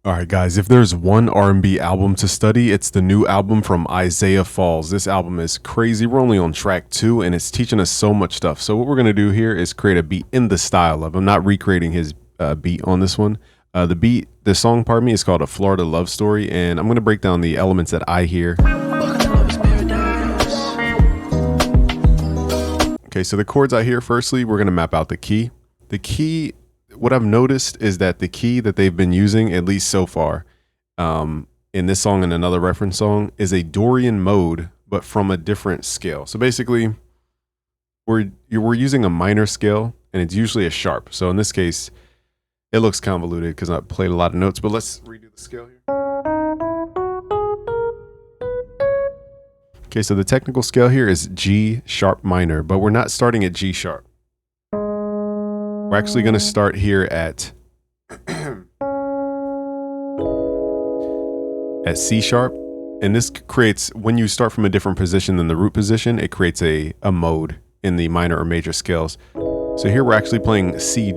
All right, guys, if there's one R&B album to study, it's the new album from Isaiah Falls. This album is crazy. We're only on track 2, and it's teaching us so much stuff. So what we're going to do here is create a beat in the style of. I'm not recreating his beat on this one. The song, pardon me, is called A Florida Love Story, and I'm going to break down the elements that I hear. Okay, so the chords I hear, firstly, we're going to map out the key. The key, what I've noticed is that the key that they've been using, at least so far, in this song and another reference song, is a Dorian mode, but from a different scale. So basically, we're using a minor scale, and it's usually a sharp. So in this case, it looks convoluted because I played a lot of notes, but let's redo the scale here. Okay, so the technical scale here is G sharp minor, but we're not starting at G sharp. We're actually going to start here at C sharp. And this creates, when you start from a different position than the root position, it creates a mode in the minor or major scales. So here we're actually playing C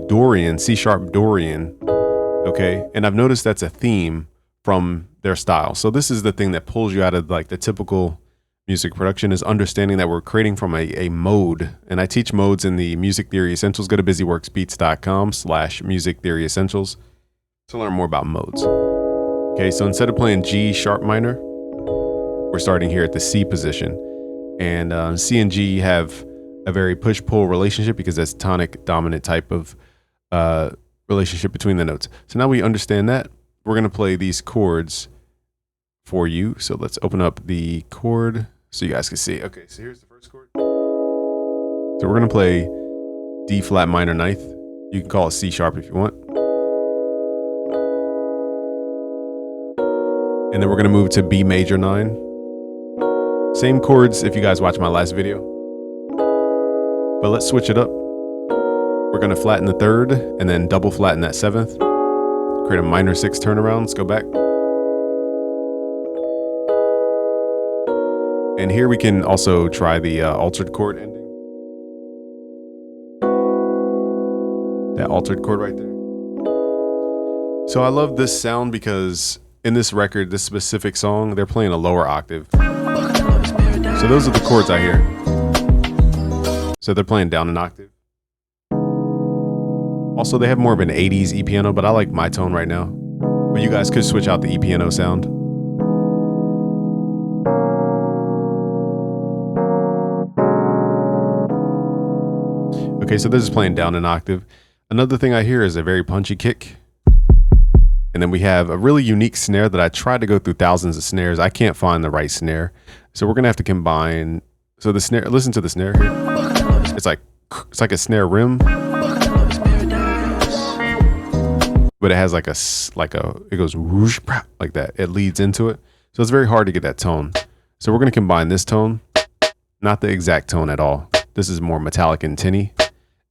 sharp Dorian. Okay. And I've noticed that's a theme from their style. So this is the thing that pulls you out of like the typical music production, is understanding that we're creating from a mode. And I teach modes in the Music Theory Essentials. Go to busyworksbeats.com/music theory essentials to learn more about modes. Okay, so instead of playing G sharp minor, we're starting here at the C position. And C and G have a very push-pull relationship because that's tonic dominant type of relationship between the notes. So now we understand that. We're going to play these chords for you. So let's open up the chord so you guys can see. Okay, so here's the first chord. So we're going to play D flat minor ninth. You can call it C sharp if you want. And then we're going to move to B major 9. Same chords if you guys watch my last video. But let's switch it up. We're going to flatten the 3rd and then double flatten that 7th. Create a minor 6 turnaround. Let's go back. And here we can also try the altered chord ending. That altered chord right there. So I love this sound because in this record, this specific song, they're playing a lower octave. So those are the chords I hear. So they're playing down an octave. Also, they have more of an 80s E-piano, but I like my tone right now. But you guys could switch out the E-piano sound. Okay, so this is playing down an octave. Another thing I hear is a very punchy kick. And then we have a really unique snare that I tried to go through thousands of snares. I can't find the right snare. So we're going to have to combine. So the snare, listen to the snare here. It's like a snare rim. But it has it goes whoosh, like that. It leads into it. So it's very hard to get that tone. So we're going to combine this tone, not the exact tone at all. This is more metallic and tinny.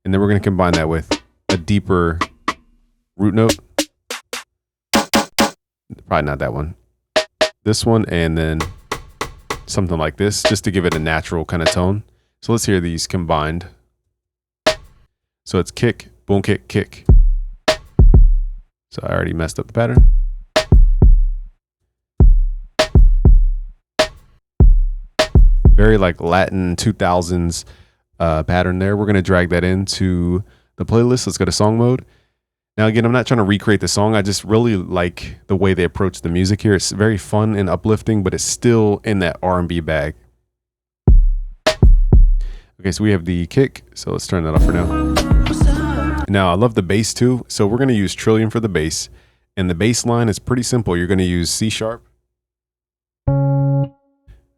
And then we're going to combine that with a deeper root note. Probably not that one. This one, and then something like this, just to give it a natural kind of tone. So let's hear these combined. So it's kick, boom, kick, kick. So I already messed up the pattern. Very like Latin 2000s pattern there. We're going to drag that into the playlist. Let's go to song mode. Now, again, I'm not trying to recreate the song. I just really like the way they approach the music here. It's very fun and uplifting, but it's still in that R&B bag. Okay, so we have the kick. So let's turn that off for now. Now, I love the bass too. So we're going to use Trillium for the bass. And the bass line is pretty simple. You're going to use C sharp. Let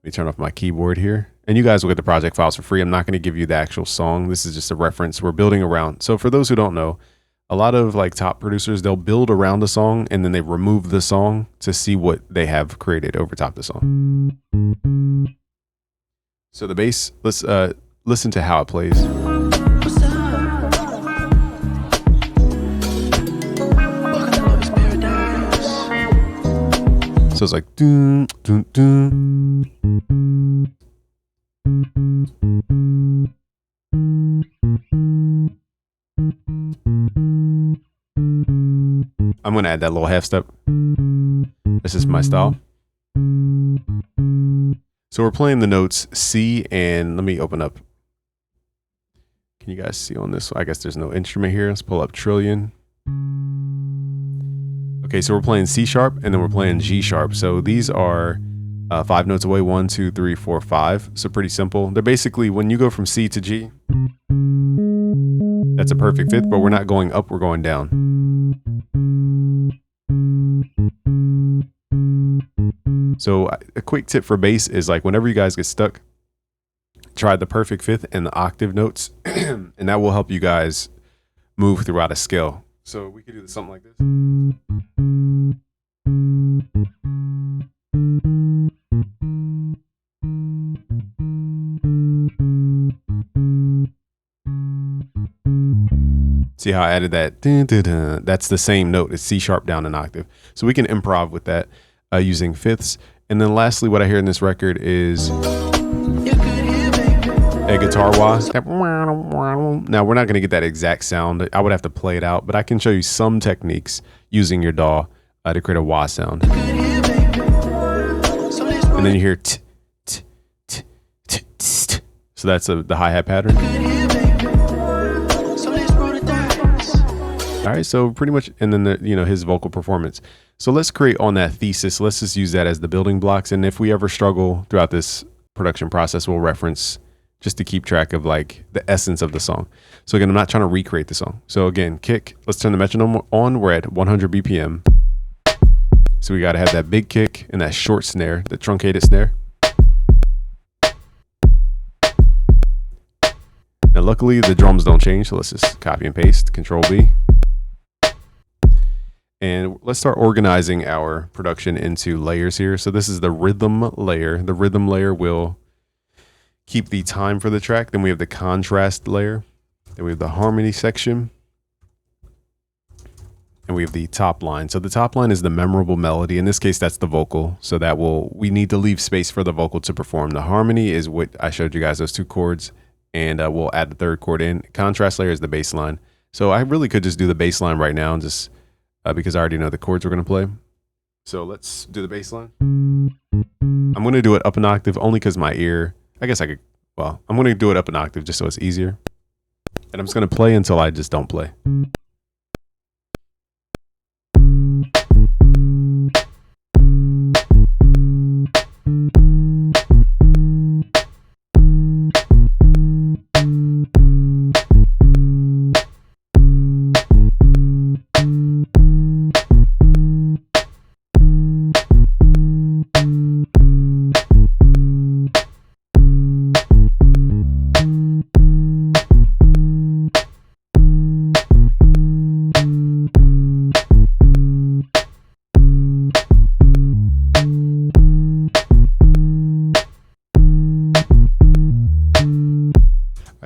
me turn off my keyboard here. And you guys will get the project files for free. I'm not going to give you the actual song. This is just a reference we're building around. So for those who don't know, a lot of like top producers, they'll build around a song and then they remove the song to see what they have created over top the song. So the bass, let's listen to how it plays. So it's like doom, doom, doom. I'm going to add that little half step. This is my style. So we're playing the notes C, and let me open up. Can you guys see on this? I guess there's no instrument here. Let's pull up Trillion. Okay, so we're playing C sharp, and then we're playing G sharp. So these are 5 notes away, 1, 2, 3, 4, 5. So pretty simple. They're basically, when you go from C to G, that's a perfect fifth, but we're not going up, we're going down. So a quick tip for bass is like whenever you guys get stuck, try the perfect fifth and the octave notes, and that will help you guys move throughout a scale. So we could do something like this. See how I added that? Dun, dun, dun. That's the same note. It's C sharp down an octave. So we can improv with that using fifths. And then lastly, what I hear in this record is a guitar wah. Now we're not going to get that exact sound. I would have to play it out, but I can show you some techniques using your DAW to create a wah sound. And then you hear t, t, t, t, t. So that's the hi-hat pattern. All right, so pretty much, and then his vocal performance. So let's create on that thesis. Let's just use that as the building blocks. And if we ever struggle throughout this production process, we'll reference just to keep track of like the essence of the song. So again, I'm not trying to recreate the song. So again, kick, let's turn the metronome on. We're at 100 BPM. So we got to have that big kick and that short snare, the truncated snare. Now, luckily the drums don't change. So let's just copy and paste, Control B. And let's start organizing our production into layers here. So this is the rhythm layer. The rhythm layer will keep the time for the track. Then we have the contrast layer. Then we have the harmony section. And we have the top line. So the top line is the memorable melody. In this case, that's the vocal. So we need to leave space for the vocal to perform. The harmony is what I showed you guys, those 2 chords. And we'll add the 3rd chord in. Contrast layer is the bass line. So I really could just do the bass line right now and just because I already know the chords we're going to play. So let's do the bass line. I'm going to do it up an octave only because my ear, I guess I could, well, I'm going to do it up an octave just so it's easier. And I'm just going to play until I just don't play.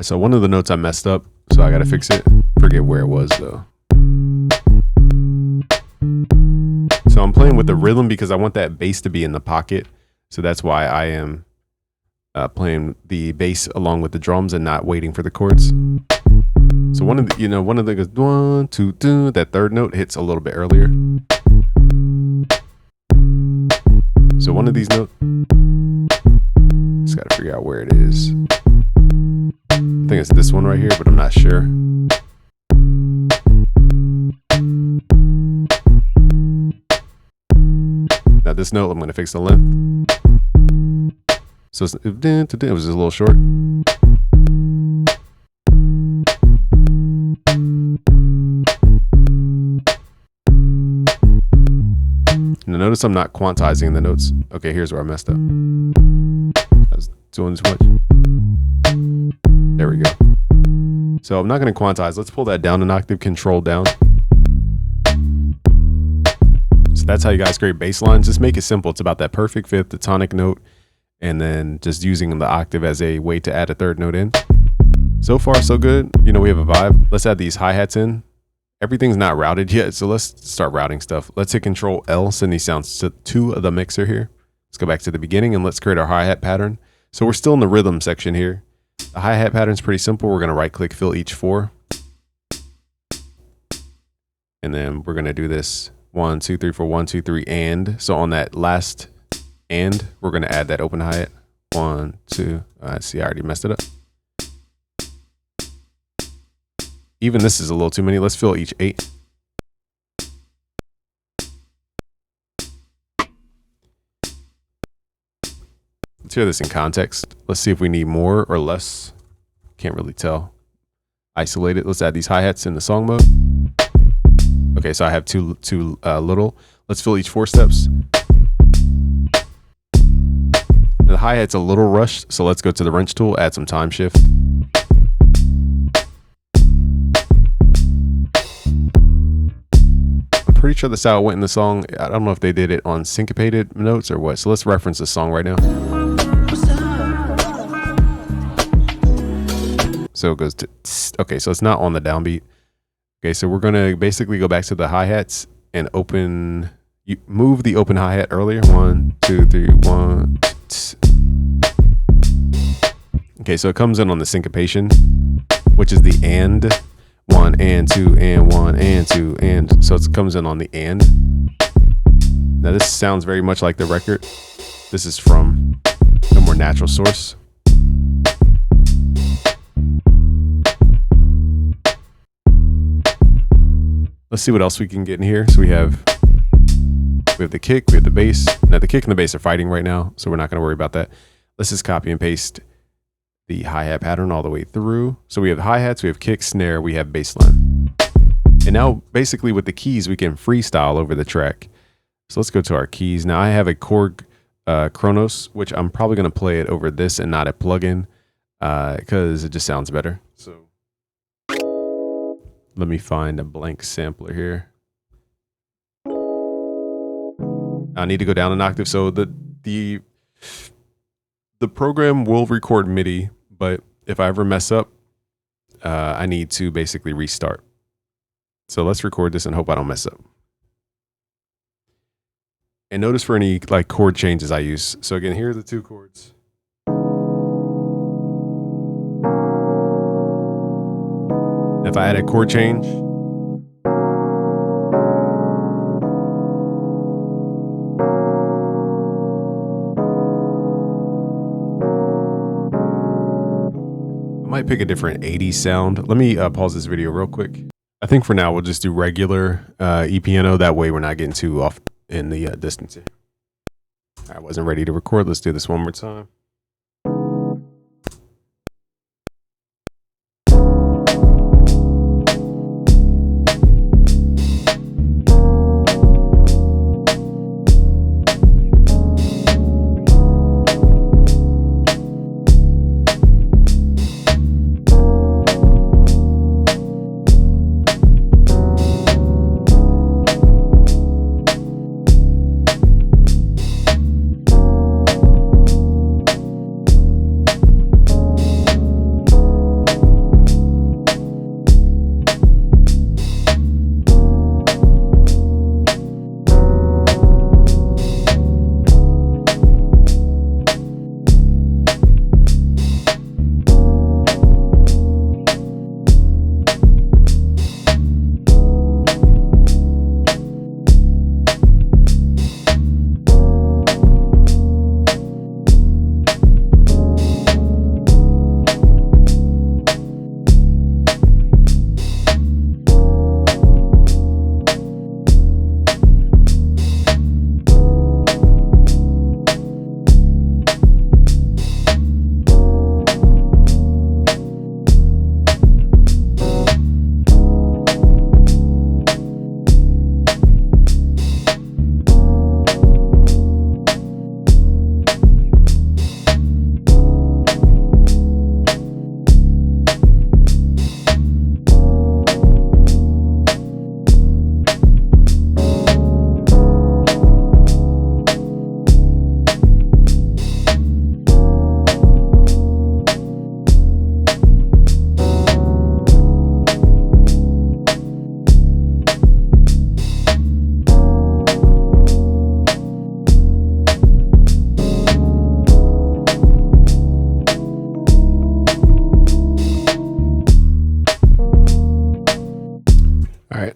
So one of the notes I messed up, so I got to fix it. Forget where it was though. So I'm playing with the rhythm because I want that bass to be in the pocket. So that's why I am playing the bass along with the drums and not waiting for the chords. So one of the goes 1, 2, 2. That 3rd note hits a little bit earlier. So one of these notes, just got to figure out where it is. I think it's this one right here, but I'm not sure. Now this note, I'm going to fix the length. So it was just a little short. Now notice I'm not quantizing the notes. Okay, here's where I messed up. I was doing too much. There we go. So I'm not going to quantize. Let's pull that down an octave, Control down. So that's how you guys create bass lines. Just make it simple. It's about that perfect fifth, the tonic note, and then just using the octave as a way to add a 3rd note in. So far, so good. We have a vibe. Let's add these hi-hats in. Everything's not routed yet, so let's start routing stuff. Let's hit Control L, send these sounds to the mixer here. Let's go back to the beginning and let's create our hi-hat pattern. So we're still in the rhythm section here. The hi-hat pattern is pretty simple. We're going to right-click, fill each 4. And then we're going to do this 1, 2, 3, 4, 1, 2, 3, and. So on that last and, we're going to add that open hi-hat. 1, 2. See, I already messed it up. Even this is a little too many. Let's fill each 8. Let's hear this in context. Let's see if we need more or less. Can't really tell. Isolate it. Let's add these hi-hats in the song mode. Okay, so I have too little. Let's fill each 4 steps. The hi-hat's a little rushed, so let's go to the wrench tool, add some time shift. I'm pretty sure that's how it went in the song. I don't know if they did it on syncopated notes or what. So let's reference the song right now. So it goes to, okay, so it's not on the downbeat. Okay, so we're gonna basically go back to the hi-hats and move the open hi-hat earlier. 1, 2, 3, 1. Okay, so it comes in on the syncopation, which is the and. 1 and 2 and 1 and 2 and. So it comes in on the and. Now this sounds very much like the record. This is from a more natural source. Let's see what else we can get in here. So we have the kick, we have the bass. Now the kick and the bass are fighting right now, so we're not going to worry about that. Let's just copy and paste the hi-hat pattern all the way through. So we have hi-hats, we have kick, snare, we have bass line. And now basically with the keys, we can freestyle over the track. So let's go to our keys. Now I have a Korg Kronos, which I'm probably going to play it over this and not a plugin because it just sounds better. So let me find a blank sampler here. I need to go down an octave. So the program will record MIDI, but if I ever mess up, I need to basically restart. So let's record this and hope I don't mess up. And notice for any like chord changes I use. So again, here are the 2 chords. If I add a chord change, I might pick a different 80s sound. Let me pause this video real quick. I think for now we'll just do regular E-piano. That way we're not getting too off in the distance here. I wasn't ready to record. Let's do this one more time.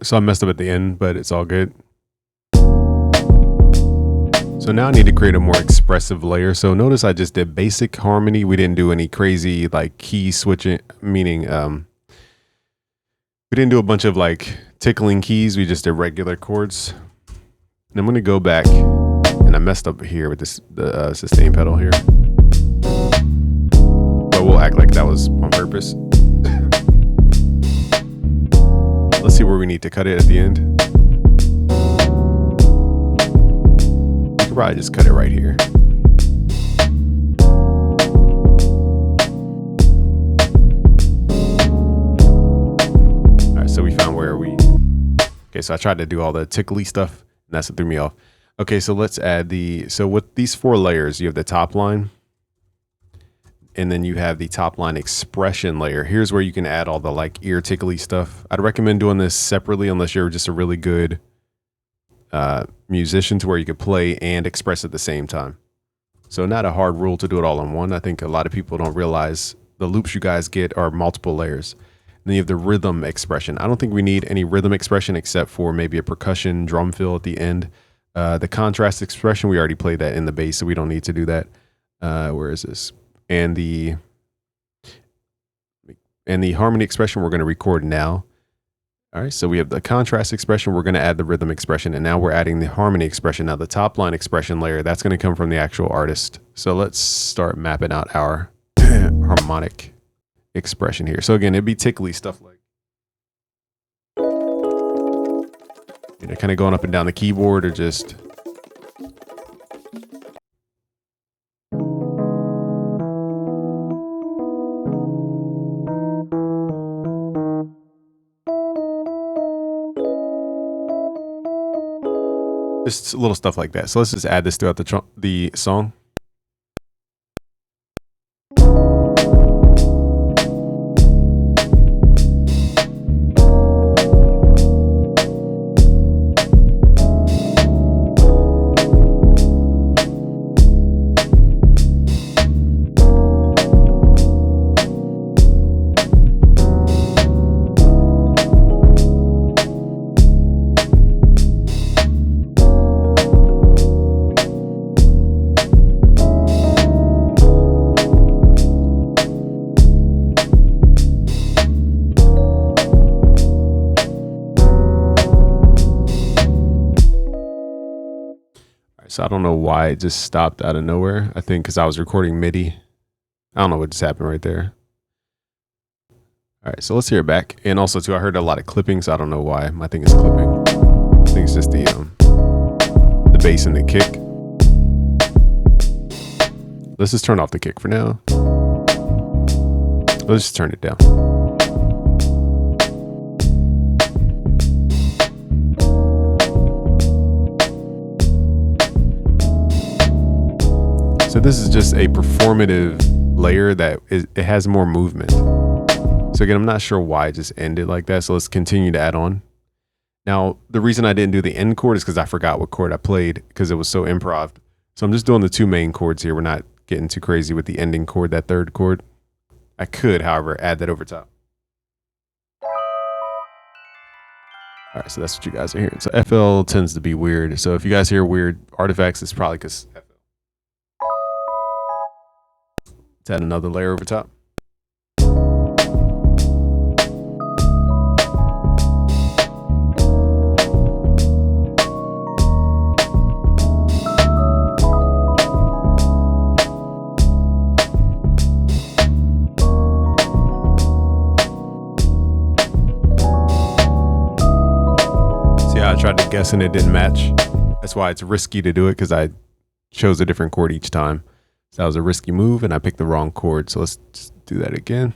So I messed up at the end, but it's all good. So now I need to create a more expressive layer. So notice I just did basic harmony. We didn't do any crazy like key switching, meaning we didn't do a bunch of like tickling keys. We just did regular chords. And I'm going to go back, and I messed up here with the sustain pedal here. But we'll act like that was on purpose. Let's see where we need to cut it at the end. We could probably just cut it right here. All right, so we found where we... Okay, so I tried to do all the tickly stuff, and that's what threw me off. Okay, so let's add so with these 4 layers, you have the top line, and then you have the top line expression layer. Here's where you can add all the like ear tickly stuff. I'd recommend doing this separately unless you're just a really good musician to where you could play and express at the same time. So not a hard rule to do it all in one. I think a lot of people don't realize the loops you guys get are multiple layers. And then you have the rhythm expression. I don't think we need any rhythm expression except for maybe a percussion drum fill at the end. The contrast expression, we already played that in the bass, so we don't need to do that. Where is this? And the harmony expression we're going to record now. All right, so we have the contrast expression. We're going to add the rhythm expression, and now we're adding the harmony expression. Now the top line expression layer, that's going to come from the actual artist. So let's start mapping out our harmonic expression here. So again, it'd be tickly stuff like, you know, kind of going up and down the keyboard, or just... just little stuff like that. So let's just add this throughout the song. So I don't know why it just stopped out of nowhere. I think because I was recording MIDI. I don't know what just happened right there. All right, so let's hear it back. And also too, I heard a lot of clipping, so I don't know why my thing is clipping. I think it's just the bass and the kick. Let's just turn off the kick for now. Let's just turn it down. So this is just a performative layer that it has more movement. So again, I'm not sure why it just ended like that. So let's continue to add on. Now, the reason I didn't do the end chord is because I forgot what chord I played because it was so improv. So I'm just doing the 2 main chords here. We're not getting too crazy with the ending chord, that 3rd chord. I could, however, add that over top. All right, so that's what you guys are hearing. So FL tends to be weird. So if you guys hear weird artifacts, it's probably because FL. Let's add another layer over top. See how I tried to guess and it didn't match? That's why it's risky to do it, because I chose a different chord each time. So that was a risky move, and I picked the wrong chord. So let's just do that again.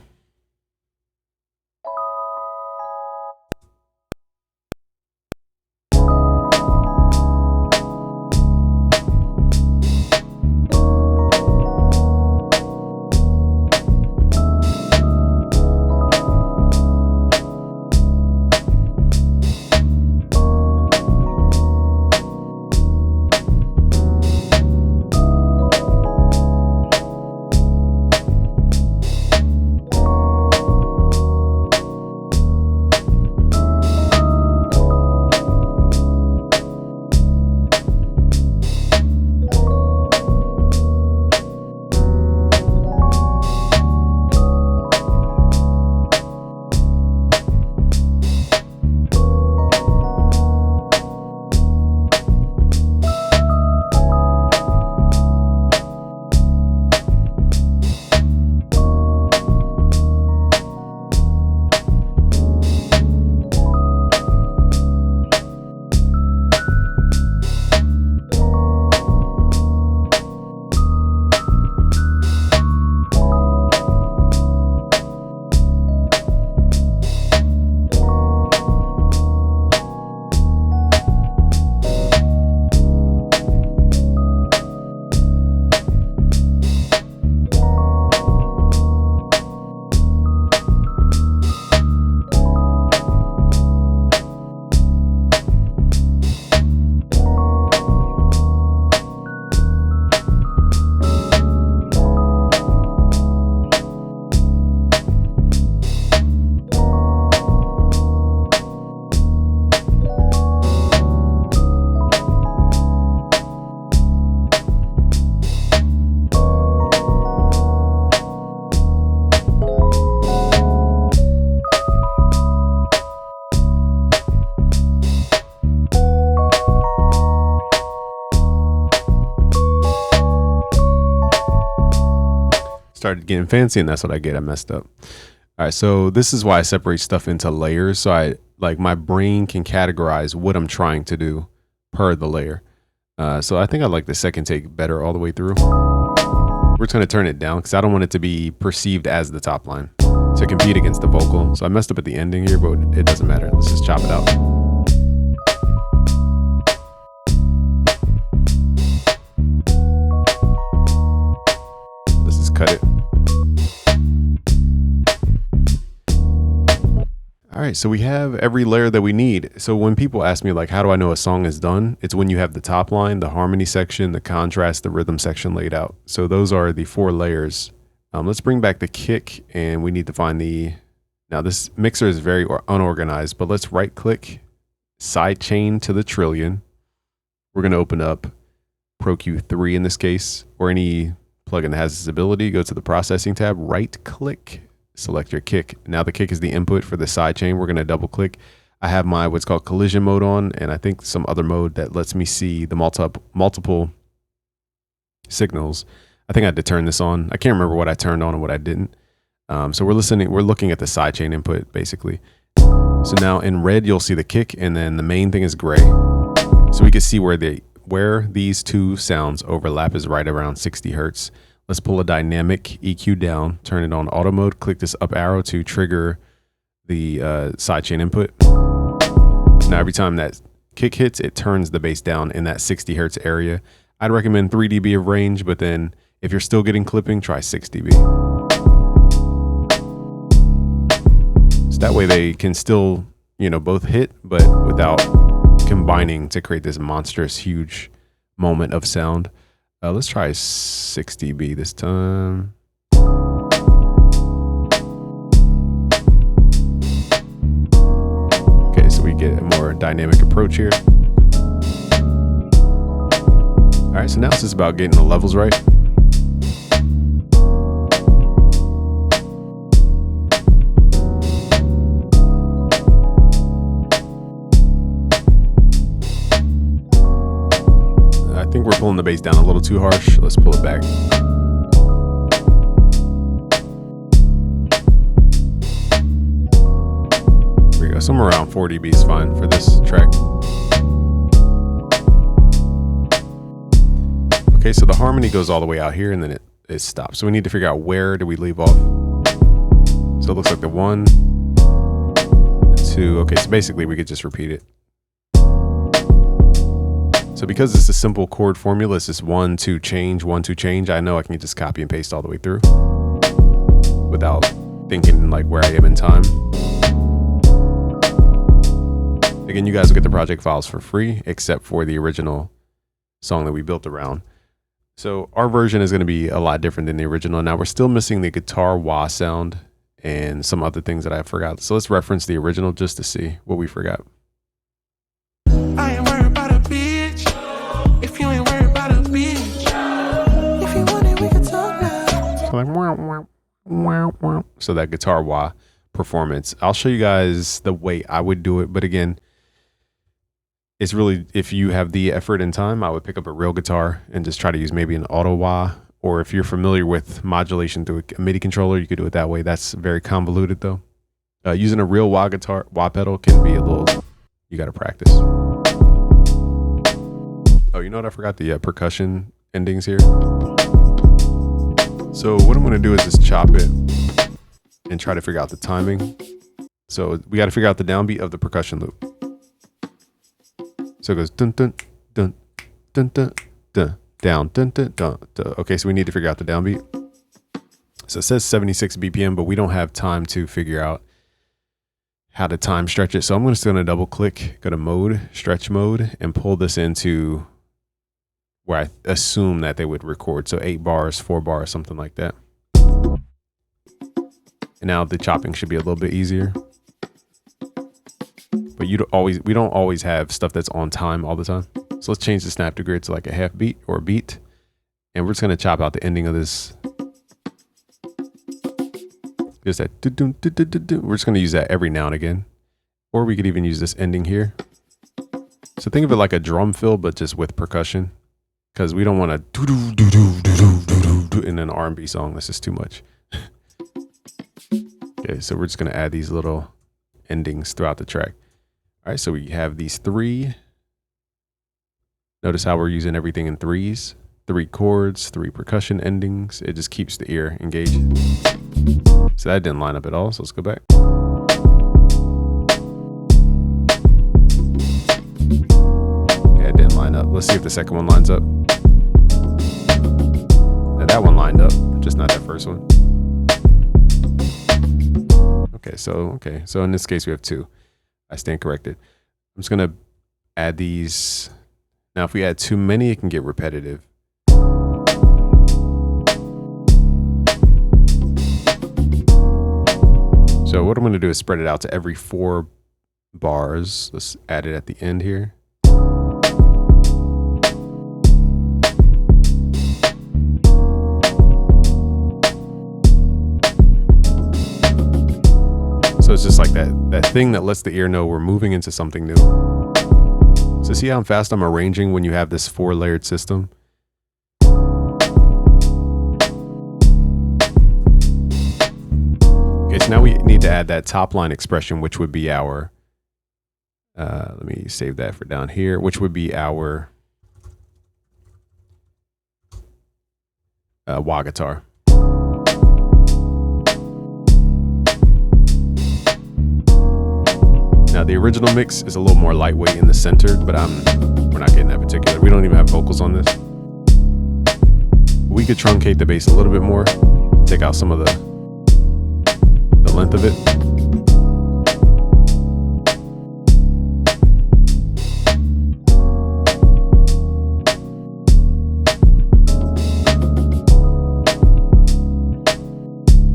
started getting fancy, and that's what I get. I messed up. All right, so this is why I separate stuff into layers. So I like my brain can categorize what I'm trying to do per the layer. So I think I like the second take better all the way through. We're just gonna turn it down because I don't want it to be perceived as the top line to compete against the vocal. So I messed up at the ending here, but it doesn't matter. Let's just chop it out. Let's just cut it. All right, so we have every layer that we need. So when people ask me like, how do I know a song is done? It's when you have the top line, the harmony section, the contrast, the rhythm section laid out. So those are the 4 layers. Let's bring back the kick, and we need to find now this mixer is very unorganized, but let's right click, side chain to the trillion. We're gonna open up Pro Q3 in this case, or any plugin that has this ability. Go to the processing tab, right click, select your kick. Now the kick is the input for the side chain. We're going to double click. I have my what's called collision mode on, and I think some other mode that lets me see the multiple signals. I think I had to turn this on. I can't remember what I turned on and what I didn't. So we're looking at the side chain input basically. So now in red you'll see the kick, and then the main thing is gray. So we can see where these two sounds overlap is right around 60 hertz. Let's pull a dynamic EQ down, turn it on auto mode, click this up arrow to trigger the sidechain input. Now every time that kick hits, it turns the bass down in that 60 hertz area. I'd recommend 3 dB of range, but then if you're still getting clipping, try 6 dB. So that way they can still, both hit, but without combining to create this monstrous, huge moment of sound. Let's try 6 dB this time. Okay, so we get a more dynamic approach here. All right, so now it's just about getting the levels right. I think we're pulling the bass down a little too harsh. Let's pull it back. Here we go. Somewhere around 4 dB is fine for this track. Okay, so the harmony goes all the way out here and then it stops. So we need to figure out where do we leave off. So it looks like the 1, 2. Okay, so basically we could just repeat it. So because it's a simple chord formula, it's just 1, 2, change, 1, 2, change. I know I can just copy and paste all the way through without thinking like where I am in time. Again, you guys will get the project files for free, except for the original song that we built around. So our version is going to be a lot different than the original. Now we're still missing the guitar wah sound and some other things that I forgot. So let's reference the original just to see what we forgot. I ain't worried about a bitch. If you ain't worried about a bitch. If you want it, we can talk now. So like wow, wow, wow, wow. So that guitar wah performance. I'll show you guys the way I would do it, but again, it's really, if you have the effort and time, I would pick up a real guitar and just try to use maybe an auto wah, or if you're familiar with modulation through a MIDI controller, you could do it that way. That's very convoluted though. Using a real wah pedal can be a little, you got to practice. Oh, you know what? I forgot the percussion endings here. So what I'm going to do is just chop it and try to figure out the timing. So we got to figure out the downbeat of the percussion loop. So it goes dun dun dun dun dun dun down dun dun dun dun. Okay, so we need to figure out the downbeat. So it says 76 BPM, but we don't have time to figure out how to time stretch it. So I'm just going to double click, go to mode, stretch mode, and pull this into where I assume that they would record. So 8 bars, 4 bars, something like that. And now the chopping should be a little bit easier. But we don't always have stuff that's on time all the time. So let's change the snap to grid to like a half beat or a beat. And we're just going to chop out the ending of this. Just that. We're just going to use that every now and again. Or we could even use this ending here. So think of it like a drum fill, but just with percussion. because we don't want to do in an R&B song. This is too much. Okay, so we're just going to add these little endings throughout the track. All right, so we have these 3. Notice how we're using everything in 3s. 3 chords, 3 percussion endings. It just keeps the ear engaged. So that didn't line up at all, so let's go back. Yeah, it didn't line up. Let's see if the second one lines up. Now that one lined up, just not that first one. Okay, so in this case we have 2. I stand corrected. I'm just gonna add these. Now if we add too many, it can get repetitive. So what I'm gonna do is spread it out to every 4 bars. Let's add it at the end here. So it's just like that thing that lets the ear know we're moving into something new. So see how fast I'm arranging when you have this 4-layered system? Okay, so now we need to add that top line expression, which would be our, let me save that for down here, which would be our wah guitar. Now the original mix is a little more lightweight in the center, but we're not getting that particular. We don't even have vocals on this. We could truncate the bass a little bit more, take out some of the length of it.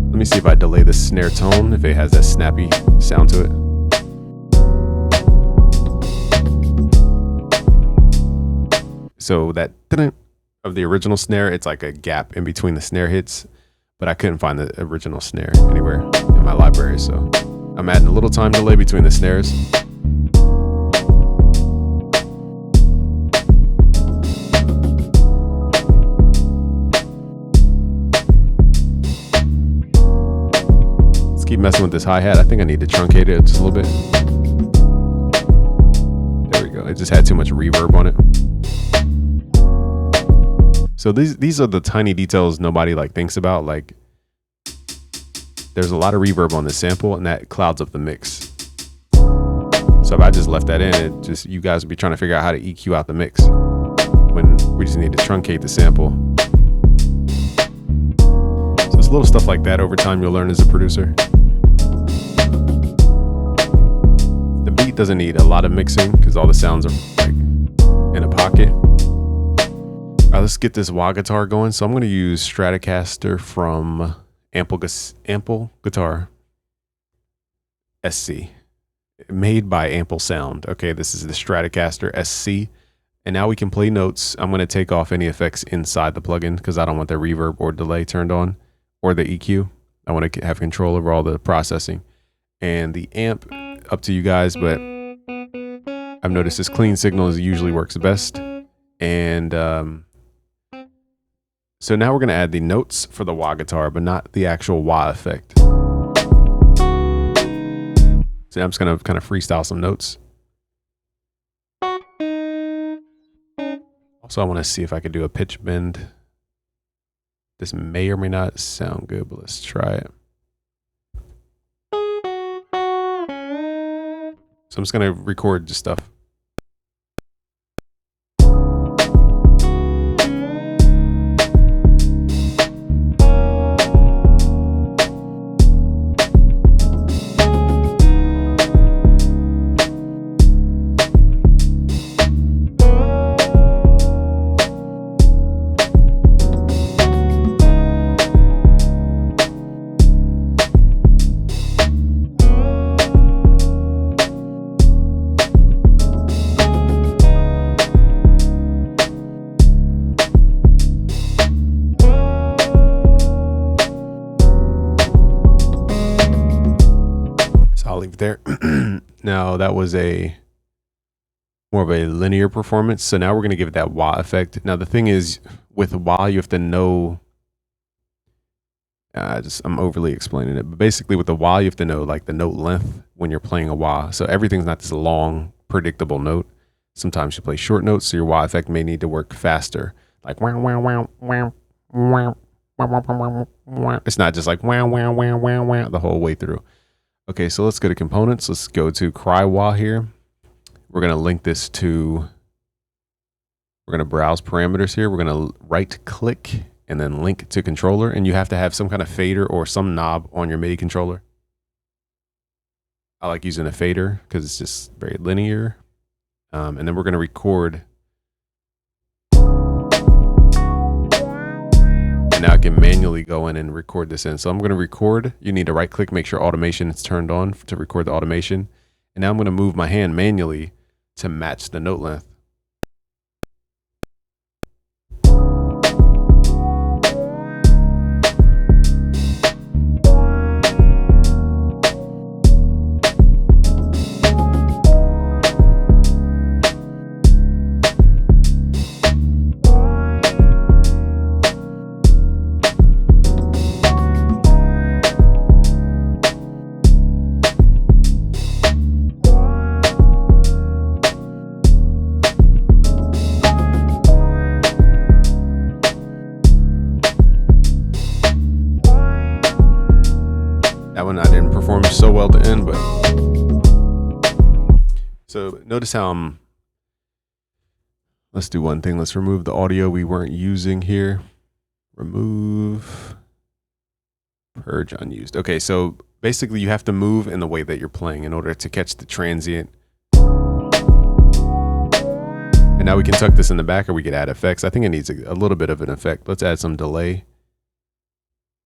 Let me see if I delay the snare tone, if it has that snappy sound to it. So that of the original snare, it's like a gap in between the snare hits, but I couldn't find the original snare anywhere in my library. So I'm adding a little time delay between the snares. Let's keep messing with this hi-hat. I think I need to truncate it just a little bit. There we go. It just had too much reverb on it. So these are the tiny details nobody thinks about. Like, there's a lot of reverb on this sample, and that clouds up the mix. So if I just left that in, you guys would be trying to figure out how to EQ out the mix when we just need to truncate the sample. So it's little stuff like that over time you'll learn as a producer. The beat doesn't need a lot of mixing because all the sounds are in a pocket. All right, let's get this wah guitar going. So I'm going to use Stratocaster from Ample Guitar SC, made by Ample Sound. Okay, this is the Stratocaster SC. And now we can play notes. I'm going to take off any effects inside the plugin because I don't want the reverb or delay turned on, or the EQ. I want to have control over all the processing. And the amp, up to you guys, but I've noticed this clean signal usually works best. And so now we're going to add the notes for the wah guitar, but not the actual wah effect. So I'm just going to kind of freestyle some notes. Also, I want to see if I could do a pitch bend. This may or may not sound good, but let's try it. So I'm just going to record just stuff. I'll leave it there. Now that was a more of a linear performance. So now we're going to give it that wah effect. Now the thing is, with wah, you have to know. I'm overly explaining it, but basically with the wah, you have to know like the note length when you're playing a wah. So everything's not this long, predictable note. Sometimes you play short notes, so your wah effect may need to work faster. Like wow, wow, wow, wow, wow, wow, wow, wow. It's not just like wow, wow, wow, wow, wow the whole way through. Okay, so let's go to components. Let's go to cry wah here. We're going to link this to, we're going to browse parameters here. We're going to right click and then link to controller. And you have to have some kind of fader or some knob on your MIDI controller. I like using a fader because it's just very linear. And then we're going to record. And now I can manually go in and record this in. So I'm going to record. You need to right click, make sure automation is turned on to record the automation. And now I'm going to move my hand manually to match the note length. That one I didn't perform so well to end, but so notice how let's do one thing. Let's remove the audio we weren't using here. Remove, purge unused. Okay, so basically you have to move in the way that you're playing in order to catch the transient. And now we can tuck this in the back, or we could add effects. I think it needs a little bit of an effect. Let's add some delay.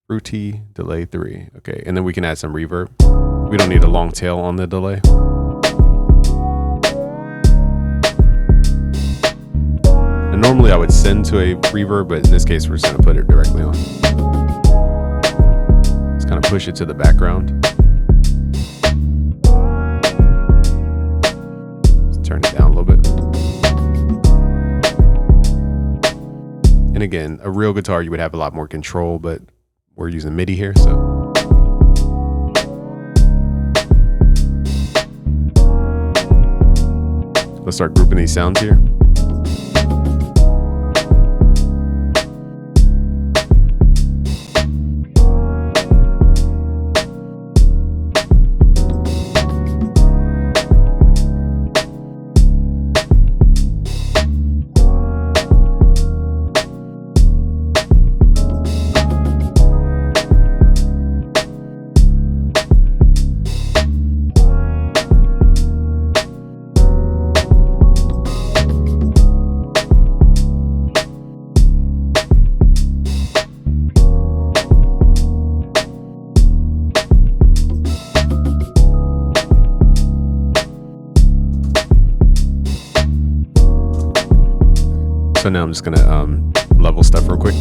Fruity delay 3. Okay, and then we can add some reverb. We don't need a long tail on the delay. And normally I would send to a reverb, but in this case we're just gonna put it directly on. Just kind of push it to the background. Let's turn it down a little bit. And again, a real guitar you would have a lot more control, but we're using MIDI here, so. Let's start grouping these sounds here. So now I'm just gonna level stuff real quick.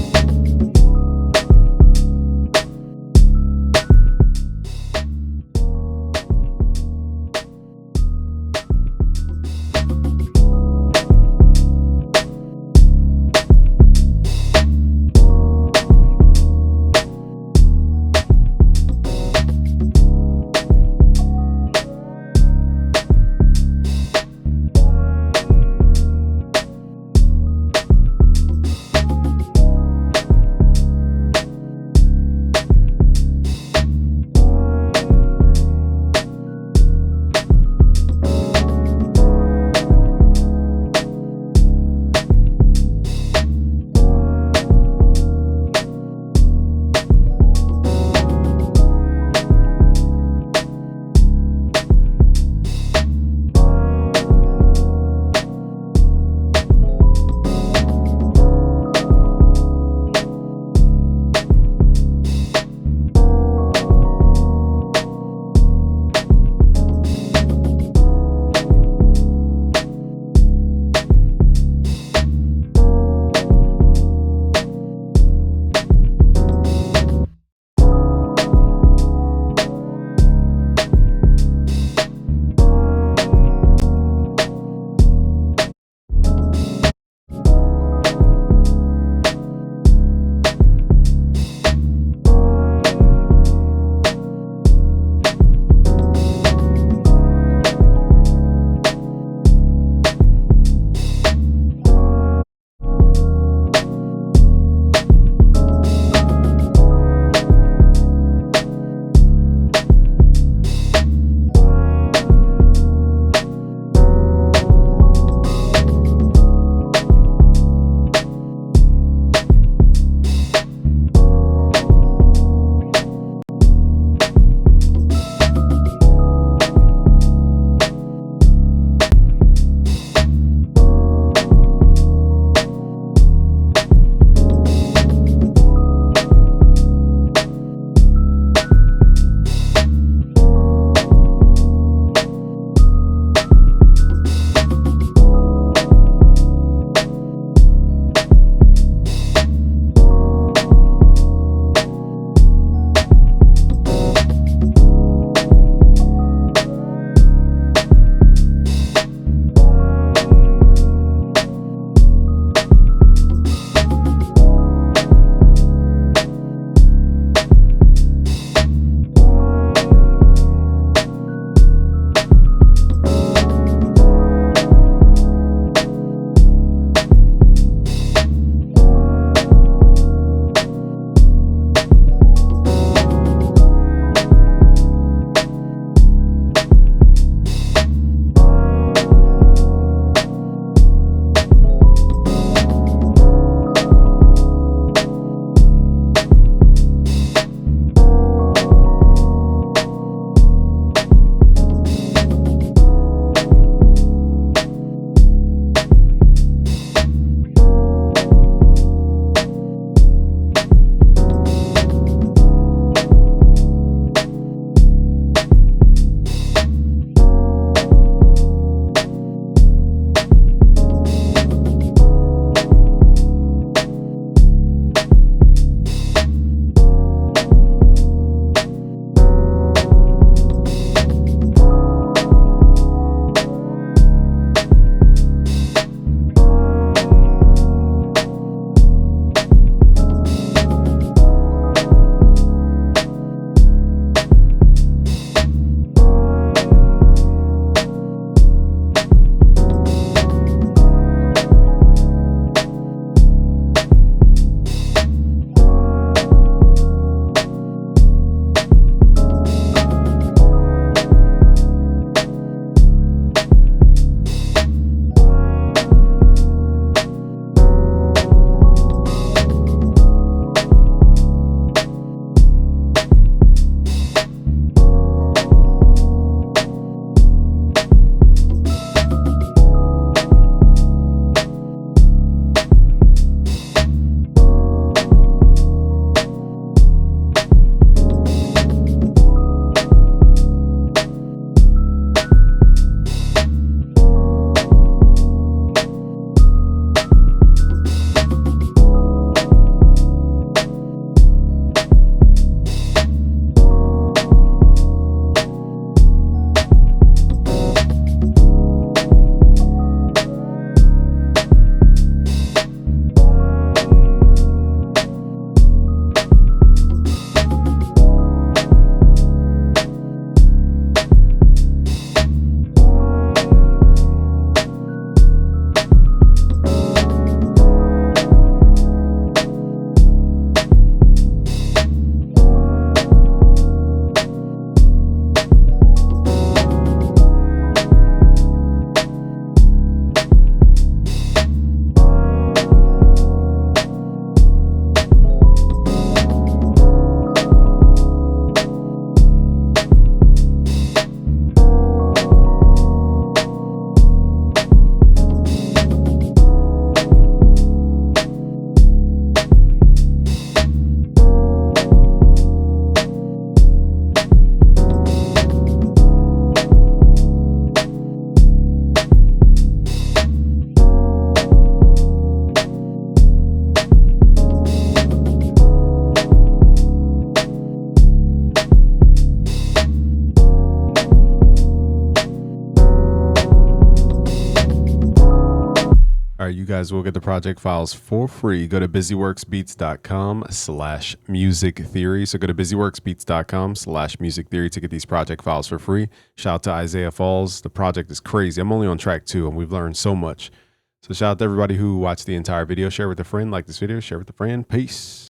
you guys will get the project files for free. Go to busyworksbeats.com/music theory. So go to busyworksbeats.com/music theory to get these project files for free. Shout out to Isaiah Falls. The project is crazy. I'm only on track 2 and we've learned so much. So shout out to everybody who watched the entire video. Share with a friend, like this video, share with a friend. Peace.